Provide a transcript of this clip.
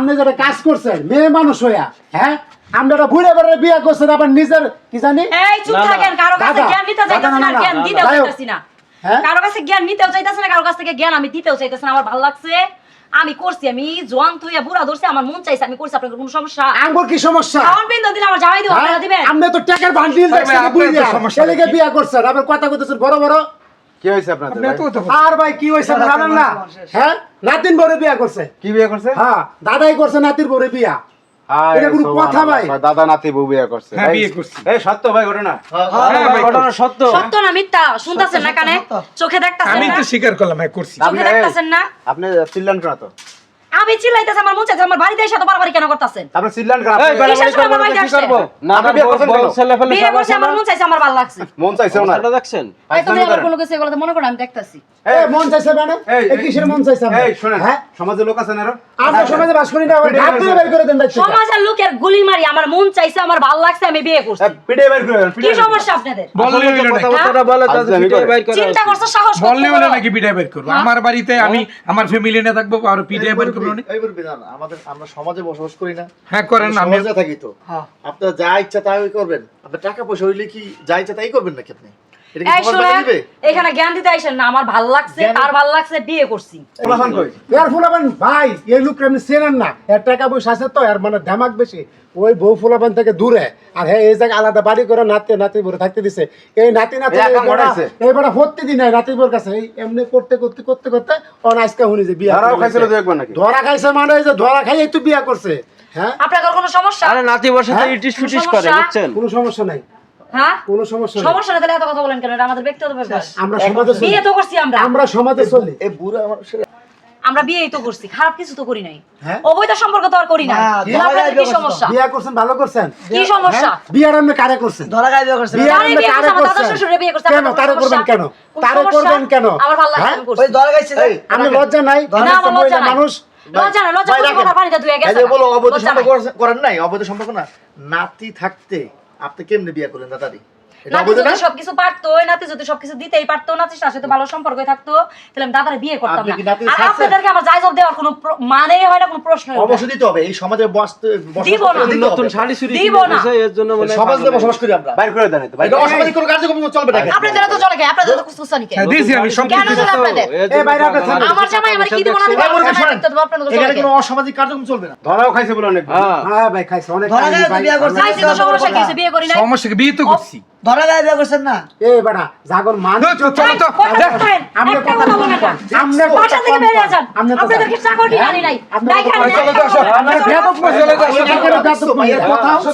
আপনি যেটা কাজ করছেন মেয়ে মানুষ হইয়া, হ্যাঁ আমরা বুড়ে বেড়ে বিয়ে করছেন আবার নিজের কি জানি। এই চুপ থাকেন, কারো কাছে জ্ঞান নিতে চাইতাছ না, জ্ঞান দিতেও চাইতাছি না। কারো কাছে জ্ঞান নিতেও চাইতাছ না, কারো কাছ থেকে জ্ঞান আমি দিতেও চাইতাছি না। আমার ভালো লাগছে, আমি করছি, আমি জোয়ান থইয়া বুড়া ধরছি, আমার মন চাইছে আমি করছি। আপনাদের কোনো সমস্যা? আঙ্গুর কি সমস্যা? খাওয়ান বিন্দু দিলে আমার জামাই দিব, আপনারা দিবেন? আপনি তো টাকার বান্ডিল দেখছেন বুইয়া, ছেলেকে বিয়ে করছেন আবার কথা কইতেছেন বড় বড়। কি হইছে আপনাদের ভাই? আর ভাই কি হইছে জানেন না? হ্যাঁ নাতিন বড় বিয়ে করছে। কি বিয়ে করছে? হ্যাঁ দাদাই করছে নাতির বড় বিয়া। এটা কোনো কথা ভাই? দাদা নাতি বউ বিয়ে করছে। হ্যাঁ বিয়ে করছে। এই সত্য ভাই ঘটনা? হ্যাঁ ভাই ঘটনা সত্য। সত্য না মিথ্যা? শুনতাছেন না কানে? চোখে দেখতাছেন আমি না? তো স্বীকার করলাম হ্যাঁ করছি। চোখে দেখতাছেন না? আপনি চিল্লান কেন তো? আমি চিল্লাইতেছি, আমার মন চাইছে, আমার বাড়িতে এসে তো বারবারই কেন করতাছেন? আপনি চিল্লান কেন? এই বাড়াবাড়ি কিসের সময় করবো না, বাড়িতে কি আসছেন? করবো? না আপনি বিয়ে করছেন কেন? ছেলে ফেলে বিয়ে করছি, আমার মন চাইছে, আমার ভালো লাগছে। মন চাইছে না? এটা দেখছেন এই তুমি আবার কোনো কিছু এগুলো মনে করো আমি দেখতাছি। এই মন চাইছে মানে? এই কিসের মন চাইছে? এই শুনেন, হ্যাঁ সমাজে লোক আছে না আরো? আমরা সমাজে বাস করি না, ওই ঢাক দিয়ে বের করে দেন দেখছেন। সমাজের লোকের গুলি মারি, আমার মন চাইছে, আমার ভালো লাগছে, আমি বিয়ে করছি। পিড়ে বের করে কি সমস্যা আপনাদের? বললে হইলো নাকি? কথাবার্তা বলে আজ তাদের আমি পিঠে করে। বাইর করে চিন্তা করছো, সাহস করছো? বললে হইলো নাকি পিঠে বের করবো? আমার বাড়িতে আমি আমার ফ্যামিলি নিয়ে থাকবো আর পিঠে বের করবো না? এই বলবি না, আমরা সমাজে বসবাস করি না, হ্যাঁ করেন, আমি সমাজে থাকি তো। আপনারা যা ইচ্ছা তাই করবেন। আপনার টাকা পয়সা হইলে কি যা ইচ্ছা তাই করবেন নাকি আপনি? এটা কি এই সমাজ শুনেন, মেনে নিবে? এখানে জ্ঞান দিতে আইসেন না, আমার ভালো লাগছে, তার ভালো লাগছে, বিয়ে করছি। পোলাপান কই? এর ফুলাবান ভাই এই লোকটা আপনি চেনেন না, এর টাকা পয়সা আছে তো, এর মানে ধামাক বেশি। ওই বউ ফুলাবান থেকে দূরে, আর হ্যাঁ এই জায়গায় আলাদা বাড়ি করে নাতি নাতি বলে থাকতে দিছে। এই নাতি নাতি এই একা মরাইছে। এইবার ভর্তি দিন নাতি বোর কাছে এই এমনি করতে করতে করতে করতে অন আজকে শুনি যে বিয়া ধরাও করে খাইছিল নিছে। দেখবেন নাকি? ধরা খাইছে মানে এই যে ধরা খাই একটু বিয়া করছে। হ্যাঁ আপনার কোনো সমস্যা? আরে নাতি বসে তো হ্যাঁ? ইটিস কোনো ফিটিস করে সমস্যা? বুঝছেন কোনো সমস্যা নাই, হ্যাঁ কোনো সমস্যা নাই। সমস্যা না, তাহলে এত কথা বলেন কেন? এটা আমাদের ব্যক্তিগত ব্যাপার। আমরা সমাজে চলি, বিয়ে তো করছি আমরা, আমরা সমাজে চলি। এই বুড়া মানুষের আমরা বিয়েই তো করছি, খারাপ কিছু তো করি নাই। হ্যাঁ? অবৈধ সম্পর্ক তো আর করি না। আপনাদের কি সমস্যা? বিয়া করছেন ভালো করছেন। কি সমস্যা? হ্যাঁ? বিয়ার আপনি কারে করছেন? ধরা গায়ে বিয়ে করছে। বিয়ার তারে আপনি বিয়ে কারে করছে, আমার দাদা করছেন? শ্বশুরে বিয়ে করছে, কেন আপনাদের তারে কোনো করবেন সমস্যা? কেন? কোনো তারে সমস্যা? করবেন কেন? আমার ভালো লাগছে, হ্যাঁ? আমি করছি। ওই ধরা গাইছে এই, আপনি লজ্জা নাই? না, আমার লজ্জা নাই। মানুষ লজ্জা নাই, লজ্জা ভাই করে রাখেন। কথা পানিতে ধুয়ে এই গেছে। যে বলো অবৈধ লজ্জা সম্পর্ক নাই। করেন নাই, অবৈধ সম্পর্ক না। নাতি থাকতে আপনি কেমনে বিয়ে করলেন দাদারি? এটা নাতি অবৈধ না? যদি সবকিছু পারতো, ওই নাতি যদি সবকিছু দিতেই পারতো, নাতির সাথে তো ভালো সম্পর্কই থাকতো, তাহলে আমি দাদারে বিয়ে করতাম আপনি না। কি নাতি আর ছাড়ছেন? আপনাদেরকে আমার জায়জ দেওয়ার কোনো মানেই হয় না, কোনো প্রশ্নই হয় না। অবশ্যই দিতে হবে। এই সমাজে দিব না। নতুন শাড়ি চুরি দিব কিনে না। দিয়েছে, এর জন্য মানে সমাজে বসবাস করি আমরা। বাইর করে দেন তো ভাই। এটা অসামাজিক কোনো কার্যক্রম চলবে না। আপনাদের তো চলে গে, আপনাদের তো কুসকুসানি কে? হ্যাঁ দিয়েছি আমি সব কেন কিছু। চলে আপনাদের? এই বাইরে আপনি থামেন। আমার জামাই আমার কি দিব না দিব, ভাই, আমার বলুন, জামাই শোনেন। দেখতে দেবো, আপনাদের তো এখানে চলে গে। কোনো অসামাজিক কার্যক্রম চলবে না। ধরাও খাইছে বলে অনেক। হ্যাঁ হ্যাঁ ভাই খাইছে অনেক ধরা খাইছে গায়ে ভাই। বিয়ে করছে। খাইছি তো সমস্যা কি হয়েছে? বিয়ে করি নাই। সমস্যা কি? বিয়ে তো করছি। ধরা গায়ে বিয়ে করছেন না? এই বেটা জাগর মান চলো তো কথা বলেন, আপনি একটা কথা কথা বলেন না। আপনি বাসা থেকে বেরিয়ে যান। আপনি কথা- আপনাদেরকে চাকরি আনি নাই। আপনি দেখেন, কথা- চলো তো আসো। একটা কথা বলেন। চলো তো আসো। কথা